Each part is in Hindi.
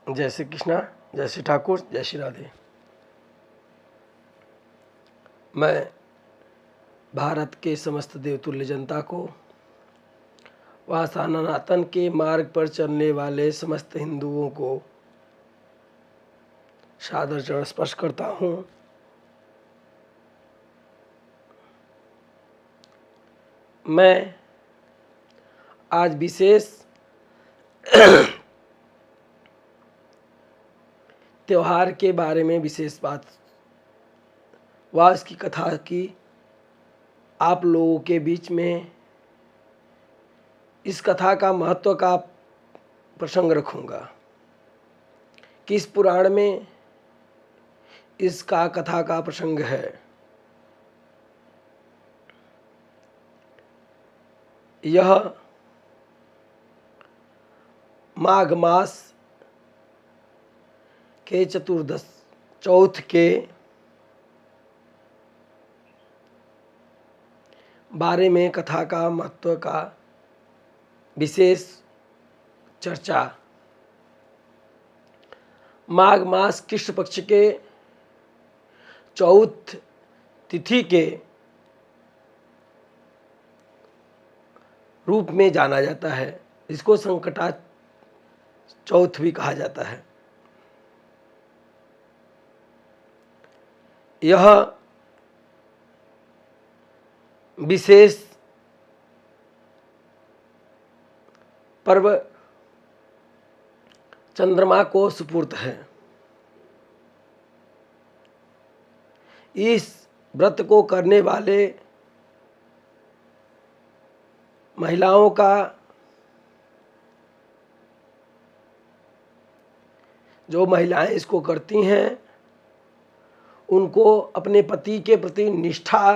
जय श्री कृष्णा, जय श्री ठाकुर, जय श्री राधे। मैं भारत के समस्त देवतुल्य जनता को व सनातन के मार्ग पर चलने वाले समस्त हिंदुओं को सादर चरण स्पर्श करता हूँ। मैं आज विशेष त्योहार के बारे में विशेष बात व इसकी कथा की आप लोगों के बीच में इस कथा का महत्व का प्रसंग रखूँगा। किस पुराण में इसका कथा का प्रसंग है। यह माघ मास के चौथ के बारे में कथा का महत्व का विशेष चर्चा। माघ मास कृष्ण पक्ष के चौथ तिथि के रूप में जाना जाता है। इसको संकटा चौथ भी कहा जाता है। यह विशेष पर्व चंद्रमा को सुपुर्द है। इस व्रत को करने वाले महिलाओं का जो महिलाएं इसको करती हैं उनको अपने पति के प्रति निष्ठा,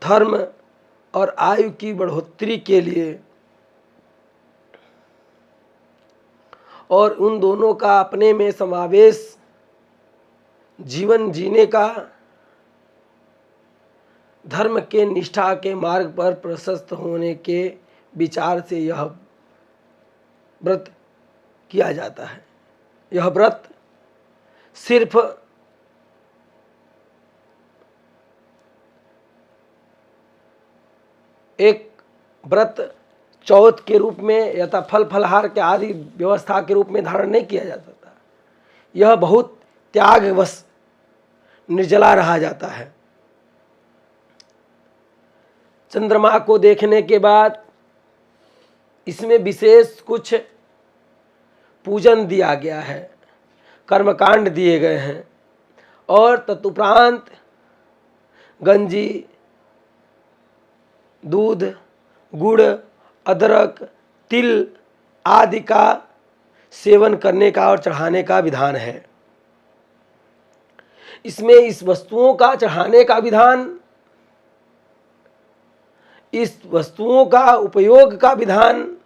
धर्म और आयु की बढ़ोतरी के लिए और उन दोनों का अपने में समावेश जीवन जीने का, धर्म के निष्ठा के मार्ग पर प्रशस्त होने के विचार से यह व्रत किया जाता है। यह व्रत सिर्फ एक व्रत चौथ के रूप में या फल फलहार के आदि व्यवस्था के रूप में धारण नहीं किया जा सकता। यह बहुत त्यागवश निर्जला रहा जाता है। चंद्रमा को देखने के बाद इसमें विशेष कुछ पूजन दिया गया है, कर्मकांड दिए गए हैं और तदुपरांत गंजी, दूध, गुड़, अदरक, तिल आदि का सेवन करने का और चढ़ाने का विधान है। इसमें इस वस्तुओं का चढ़ाने का विधान, इस वस्तुओं का उपयोग का विधान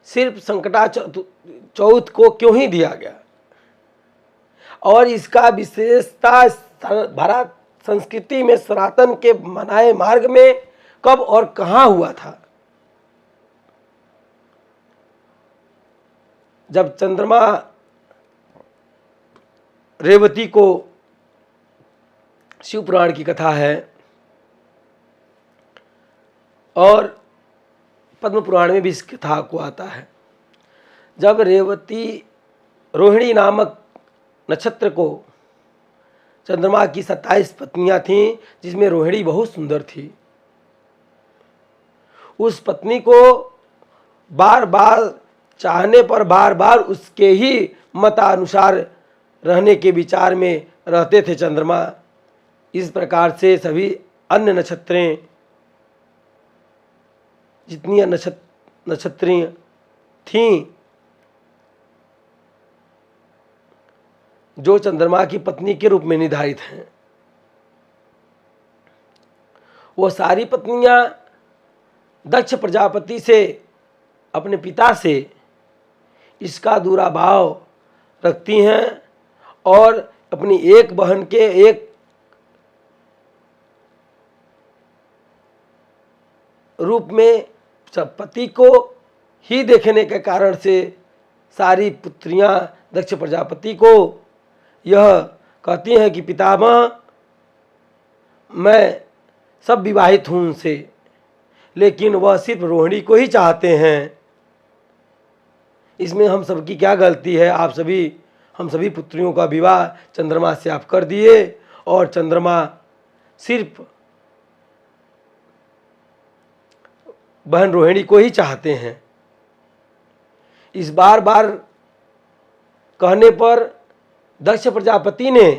सिर्फ संकटा चौथ को क्यों ही दिया गया और इसका विशेषता भारत संस्कृति में सनातन के मनाए मार्ग में कब और कहाँ हुआ था। जब चंद्रमा रेवती को शिव पुराण की कथा है और पद्म पुराण में भी इस कथा को आता है। जब रेवती रोहिणी नामक नक्षत्र को, चंद्रमा की 27 पत्नियां थीं जिसमें रोहिणी बहुत सुंदर थी, उस पत्नी को बार बार चाहने पर बार बार उसके ही मतानुसार रहने के विचार में रहते थे चंद्रमा। इस प्रकार से सभी अन्य नक्षत्रें, जितनी नक्षत्रें थीं जो चंद्रमा की पत्नी के रूप में निर्धारित हैं, वो सारी पत्नियां दक्ष प्रजापति से, अपने पिता से इसका दुराभाव रखती हैं और अपनी एक बहन के एक रूप में पति को ही देखने के कारण से सारी पुत्रियां दक्ष प्रजापति को यह कहती हैं कि पितामह, मैं सब विवाहित हूँ उनसे, लेकिन वह सिर्फ रोहिणी को ही चाहते हैं। इसमें हम सबकी क्या गलती है? हम सभी पुत्रियों का विवाह चंद्रमा से आप कर दिए और चंद्रमा सिर्फ बहन रोहिणी को ही चाहते हैं। इस बार बार कहने पर दक्ष प्रजापति ने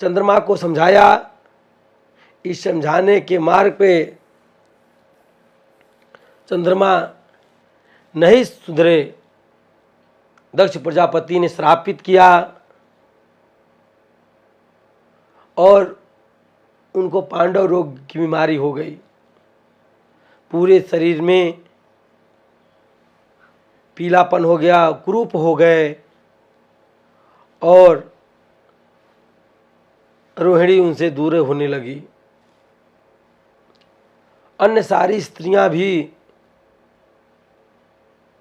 चंद्रमा को समझाया। इस समझाने के मार्ग पे चंद्रमा नहीं सुधरे। दक्ष प्रजापति ने श्रापित किया और उनको पांडव रोग की बीमारी हो गई। पूरे शरीर में पीलापन हो गया, कुरूप हो गए और रोहिणी उनसे दूर होने लगी। अन्य सारी स्त्रियां भी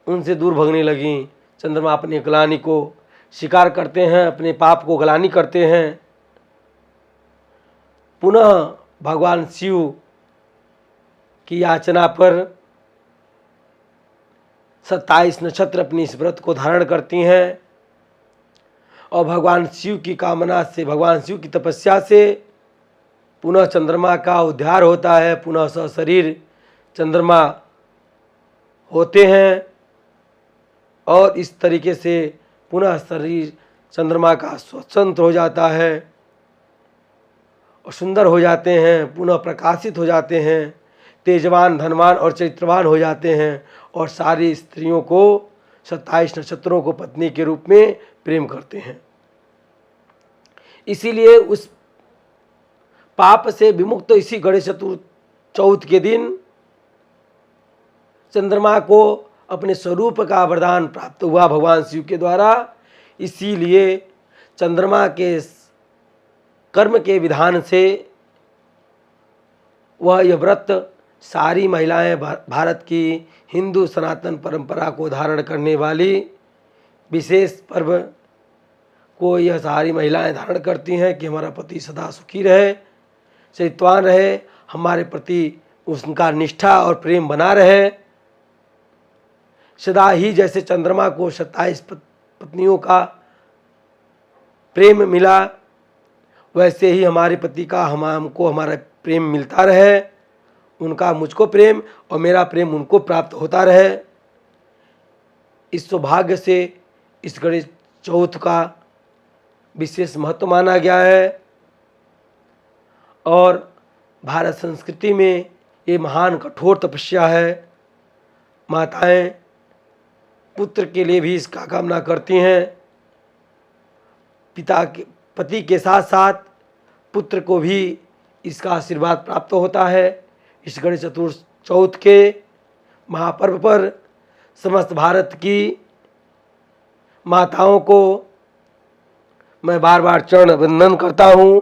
उनसे दूर भगने लगीं। चंद्रमा अपनी ग्लानि को स्वीकार करते हैं, अपने पाप को ग्लानि करते हैं। पुनः भगवान शिव की याचना पर 27 नक्षत्र अपनी इस व्रत को धारण करती हैं और भगवान शिव की कामना से, भगवान शिव की तपस्या से पुनः चंद्रमा का उद्धार होता है। पुनः सशरीर चंद्रमा होते हैं और इस तरीके से पुनः शरीर चंद्रमा का स्वतंत्र हो जाता है और सुंदर हो जाते हैं, पुनः प्रकाशित हो जाते हैं, तेजवान, धनवान और चरित्रवान हो जाते हैं और सारी स्त्रियों को 27 नक्षत्रों को पत्नी के रूप में प्रेम करते हैं। इसीलिए उस पाप से विमुक्त इसी गणेश चतुर्थ के दिन चंद्रमा को अपने स्वरूप का वरदान प्राप्त हुआ भगवान शिव के द्वारा। इसीलिए चंद्रमा के कर्म के विधान से वह यह व्रत सारी महिलाएं भारत की हिंदू सनातन परंपरा को धारण करने वाली विशेष पर्व को यह सारी महिलाएं धारण करती हैं कि हमारा पति सदा सुखी रहे, चरित्रवान रहे, हमारे प्रति उसका निष्ठा और प्रेम बना रहे। सदा ही जैसे चंद्रमा को 27 पत्नियों का प्रेम मिला, वैसे ही हमारे पति का हमको हमारा प्रेम मिलता रहे, उनका मुझको प्रेम और मेरा प्रेम उनको प्राप्त होता रहे। इस सौभाग्य से इस गणेश चौथ का विशेष महत्व माना गया है और भारत संस्कृति में ये महान कठोर तपस्या है। माताएं पुत्र के लिए भी इसका कामना करती हैं। पति के साथ साथ पुत्र को भी इसका आशीर्वाद प्राप्त होता है। इस गणेश चतुर्थ के महापर्व पर समस्त भारत की माताओं को मैं बार बार चरण वंदन करता हूँ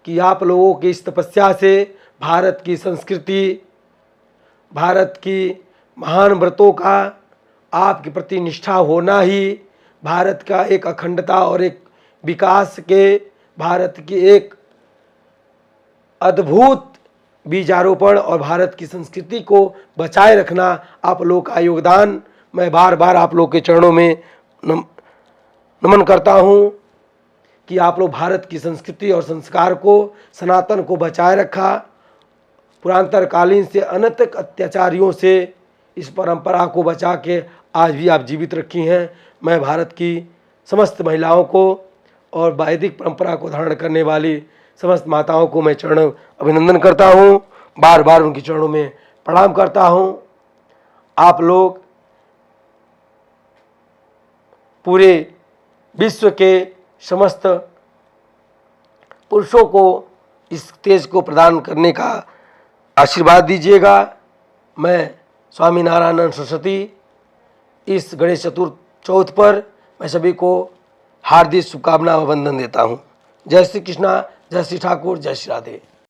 कि आप लोगों की इस तपस्या से भारत की संस्कृति, भारत की महान व्रतों का आपके प्रति निष्ठा होना ही भारत का एक अखंडता और एक विकास के, भारत की एक अद्भुत बीजारोपण और भारत की संस्कृति को बचाए रखना आप लोगों का योगदान मैं बार बार आप लोग के चरणों में नमन करता हूँ कि आप लोग भारत की संस्कृति और संस्कार को, सनातन को बचाए रखा। पुरांतरकालीन से अनंत अत्याचारियों से इस परंपरा को बचा के आज भी आप जीवित रखी हैं। मैं भारत की समस्त महिलाओं को और वैदिक परंपरा को धारण करने वाली समस्त माताओं को मैं चरण अभिनंदन करता हूँ, बार बार उनके चरणों में प्रणाम करता हूँ। आप लोग पूरे विश्व के समस्त पुरुषों को इस तेज को प्रदान करने का आशीर्वाद दीजिएगा। मैं स्वामी नारायण सरस्वती इस गणेश चतुर्थ पर मैं सभी को हार्दिक शुभकामना व वंदन देता हूँ। जय श्री कृष्णा, जय श्री ठाकुर, जय श्री राधे।